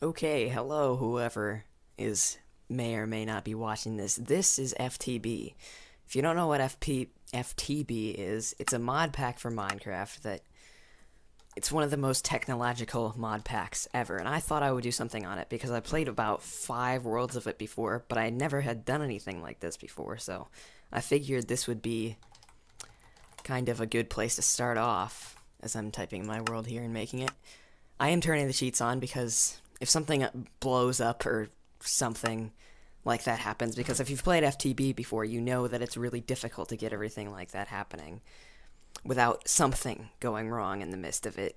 Okay, hello, whoever may or may not be watching this. This is FTB. If you don't know what FTB is, it's a mod pack for Minecraft that it's one of the most technological mod packs ever, and I thought I would do something on it because I played about 5 worlds of it before, but I never had done anything like this before, so I figured this would be kind of a good place to start off as I'm typing my world here and making it. I am turning the cheats on because if something blows up or something like that happens, because if you've played FTB before, you know that it's really difficult to get everything like that happening without something going wrong in the midst of it,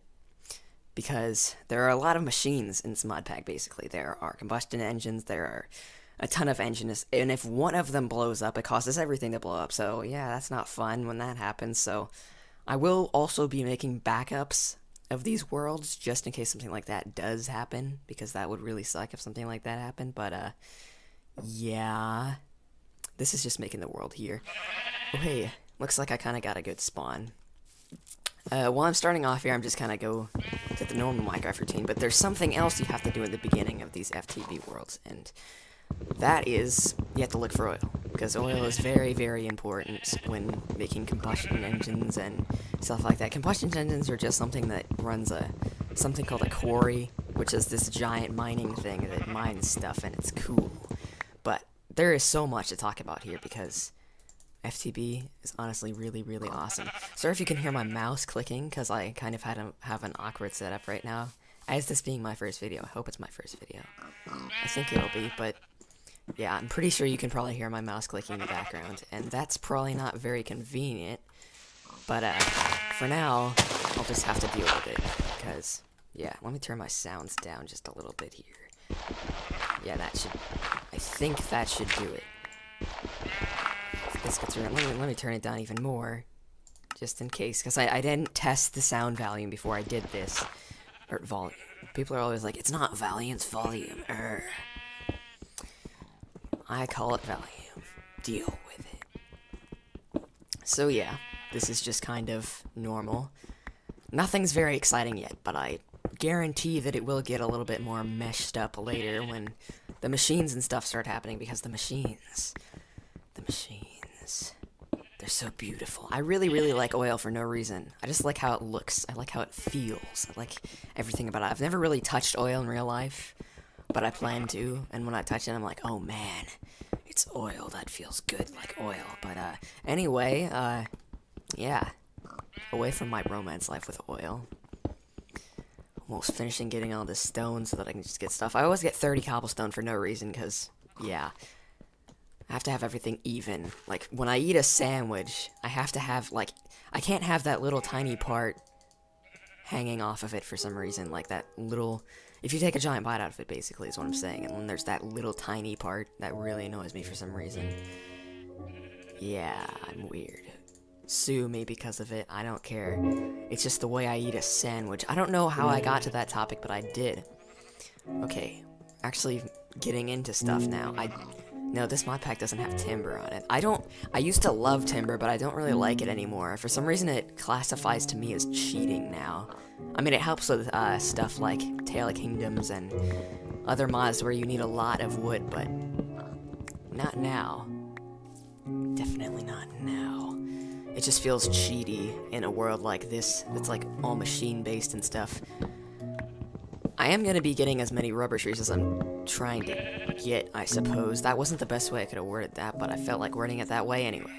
because there are a lot of machines in this mod pack. Basically, there are combustion engines, there are a ton of engines, and if one of them blows up, it causes everything to blow up. So yeah, that's not fun when that happens. So I will also be making backups of these worlds just in case something like that does happen, because that would really suck if something like that happened. But yeah, this is just making the world here. Oh hey, looks like I kind of got a good spawn. While I'm starting off here, I'm just kind of go to the normal Minecraft routine, but there's something else you have to do in the beginning of these FTB worlds, and that is, you have to look for oil, because oil is very, very important when making combustion engines and stuff like that. Combustion engines are just something that runs something called a quarry, which is this giant mining thing that mines stuff, and it's cool. But there is so much to talk about here, because FTB is honestly really, really awesome. Sorry if you can hear my mouse clicking, because I kind of have an awkward setup right now. As this being my first video, I hope it's my first video. I think it'll be, but yeah, I'm pretty sure you can probably hear my mouse clicking in the background, and that's probably not very convenient, but for now, I'll just have to deal with it, because, yeah, let me turn my sounds down just a little bit here. Yeah, I think that should do it. If this gets around, let me turn it down even more, just in case, because I didn't test the sound volume before I did this, or volume. People are always like, it's not volume, it's volume. I call it volume. Deal with it. So yeah, this is just kind of normal. Nothing's very exciting yet, but I guarantee that it will get a little bit more meshed up later when the machines and stuff start happening, because the machines, they're so beautiful. I really, really like oil for no reason. I just like how it looks. I like how it feels. I like everything about it. I've never really touched oil in real life, but I plan to, and when I touch it, I'm like, oh man, it's oil, that feels good like oil. But anyway, yeah, away from my romance life with oil. Almost finishing getting all this stone so that I can just get stuff. I always get 30 cobblestone for no reason, because, yeah, I have to have everything even. Like, when I eat a sandwich, I have to have, like, I can't have that little tiny part hanging off of it for some reason, like that little, if you take a giant bite out of it, basically, is what I'm saying, and when there's that little tiny part, that really annoys me for some reason. Yeah, I'm weird. Sue me because of it, I don't care. It's just the way I eat a sandwich. I don't know how I got to that topic, but I did. Okay, actually getting into stuff now. No, this mod pack doesn't have timber on it. I used to love timber, but I don't really like it anymore. For some reason, it classifies to me as cheating now. I mean, it helps with stuff like Tale of Kingdoms and other mods where you need a lot of wood, but not now. Definitely not now. It just feels cheaty in a world like this that's like all machine-based and stuff. I am going to be getting as many rubber trees as I'm trying to get, I suppose. That wasn't the best way I could have worded that, but I felt like wording it that way anyway.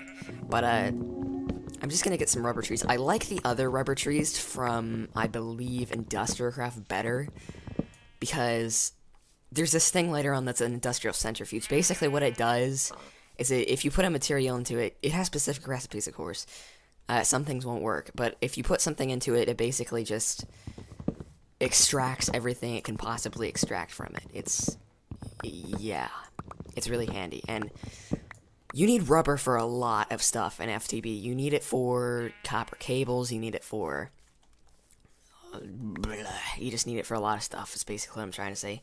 But, I'm just going to get some rubber trees. I like the other rubber trees from, I believe, Industrial Craft better, because there's this thing later on that's an industrial centrifuge. Basically what it does is if you put a material into it, it has specific recipes, of course. Some things won't work, but if you put something into it, it basically just extracts everything it can possibly extract from it. Yeah, it's really handy, and you need rubber for a lot of stuff in FTB. You need it for copper cables, you need it for, you just need it for a lot of stuff, is basically what I'm trying to say.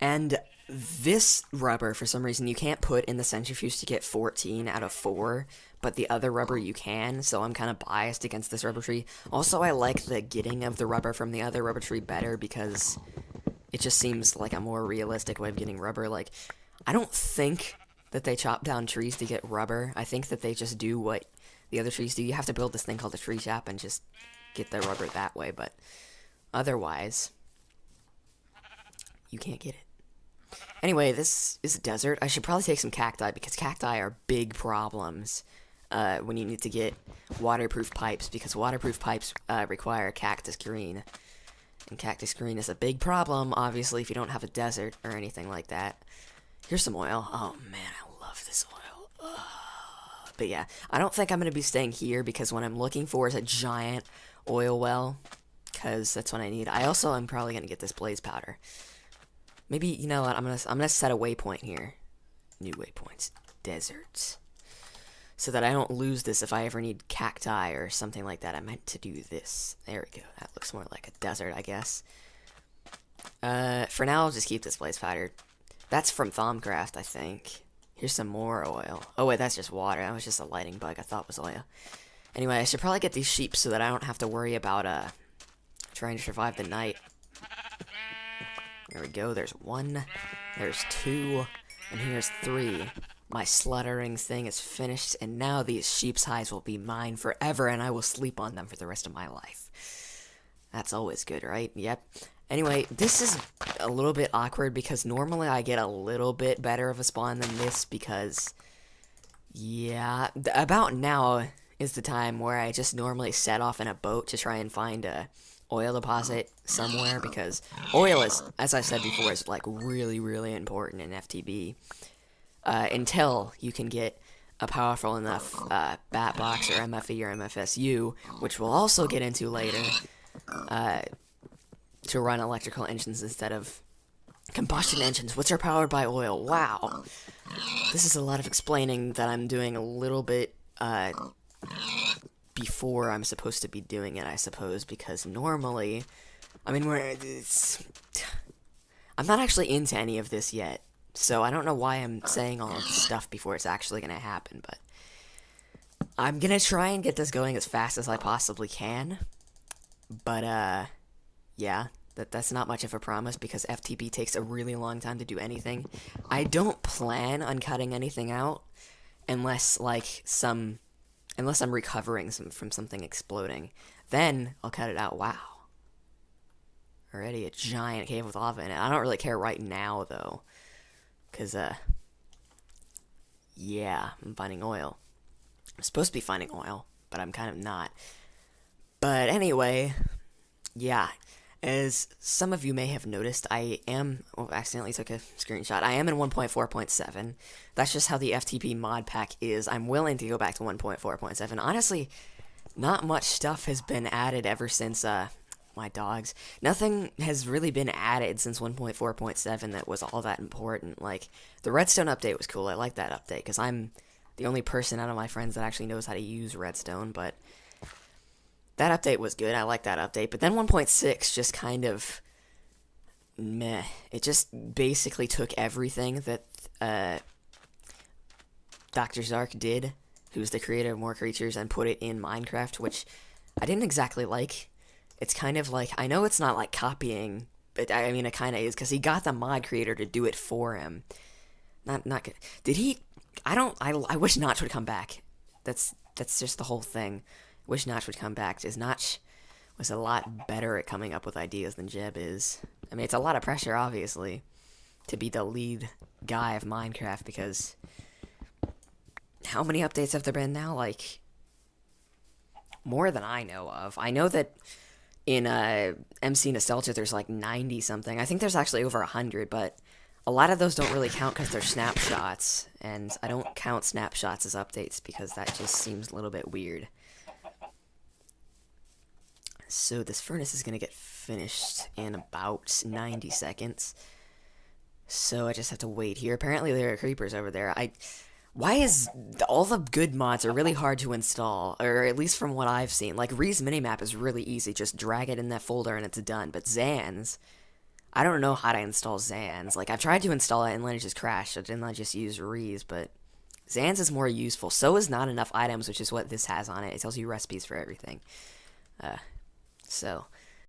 And this rubber, for some reason, you can't put in the centrifuge to get 14 out of 4, but the other rubber you can, so I'm kind of biased against this rubber tree. Also, I like the getting of the rubber from the other rubber tree better, because it just seems like a more realistic way of getting rubber. Like, I don't think that they chop down trees to get rubber. I think that they just do what the other trees do. You have to build this thing called a tree shop and just get the rubber that way, but otherwise, you can't get it. Anyway, this is a desert. I should probably take some cacti, because cacti are big problems when you need to get waterproof pipes, because waterproof pipes require cactus green. And cactus green is a big problem, obviously, if you don't have a desert or anything like that. Here's some oil. Oh, man, I love this oil. Ugh. But yeah, I don't think I'm going to be staying here, because what I'm looking for is a giant oil well, because that's what I need. I also am probably going to get this blaze powder. Maybe, you know what, I'm gonna set a waypoint here. New waypoints. Deserts. So that I don't lose this if I ever need cacti or something like that. I meant to do this. There we go. That looks more like a desert, I guess. For now, I'll just keep this blaze powder. That's from Thaumcraft, I think. Here's some more oil. Oh, wait, that's just water. That was just a lighting bug I thought was oil. Anyway, I should probably get these sheep so that I don't have to worry about trying to survive the night. There we go, there's 1, there's 2, and here's 3. My slaughtering thing is finished, and now these sheep's hides will be mine forever, and I will sleep on them for the rest of my life. That's always good, right? Yep. Anyway, this is a little bit awkward, because normally I get a little bit better of a spawn than this, because, yeah, about now is the time where I just normally set off in a boat to try and find a oil deposit somewhere, because oil is, as I said before, is like really, really important in FTB, until you can get a powerful enough bat box or MFE or MFSU, which we'll also get into later, to run electrical engines instead of combustion engines, which are powered by oil. Wow, this is a lot of explaining that I'm doing a little bit before I'm supposed to be doing it, I suppose, because normally, I mean, I'm not actually into any of this yet, so I don't know why I'm saying all of this stuff before it's actually going to happen, but I'm going to try and get this going as fast as I possibly can, but, yeah, that's not much of a promise, because FTB takes a really long time to do anything. I don't plan on cutting anything out, unless I'm recovering from something exploding. Then, I'll cut it out. Wow. Already a giant cave with lava in it. I don't really care right now, though. Because, yeah, I'm finding oil. I'm supposed to be finding oil, but I'm kind of not. But anyway, yeah. As some of you may have noticed, I am... Oh, accidentally took a screenshot. I am in 1.4.7. That's just how the FTB mod pack is. I'm willing to go back to 1.4.7. Honestly, not much stuff has been added ever since, my dogs. Nothing has really been added since 1.4.7 that was all that important. Like, the Redstone update was cool. I like that update, because I'm the only person out of my friends that actually knows how to use Redstone, but... that update was good. I like that update. But then 1.6 just kind of meh. It just basically took everything that Dr. Zark did, who's the creator of More Creatures, and put it in Minecraft, which I didn't exactly like. It's kind of like, I know it's not like copying, but I mean it kind of is, because he got the mod creator to do it for him. Not good. Did he? I wish Notch would come back. That's just the whole thing. Wish Notch would come back, because Notch was a lot better at coming up with ideas than Jeb is. I mean, it's a lot of pressure, obviously, to be the lead guy of Minecraft, because how many updates have there been now? Like, more than I know of. I know that in MC Nostalgia there's like 90-something. I think there's actually over 100, but a lot of those don't really count because they're snapshots, and I don't count snapshots as updates because that just seems a little bit weird. So this furnace is going to get finished in about 90 seconds. So I just have to wait here. Apparently there are creepers over there. Why is... all the good mods are really hard to install, or at least from what I've seen. Like, Ree's Minimap is really easy. Just drag it in that folder and it's done. But Zan's... I don't know how to install Zan's. Like, I've tried to install it and then it just crashed. So didn't I just use Ree's? But Zan's is more useful. So is Not Enough Items, which is what this has on it. It tells you recipes for everything. So,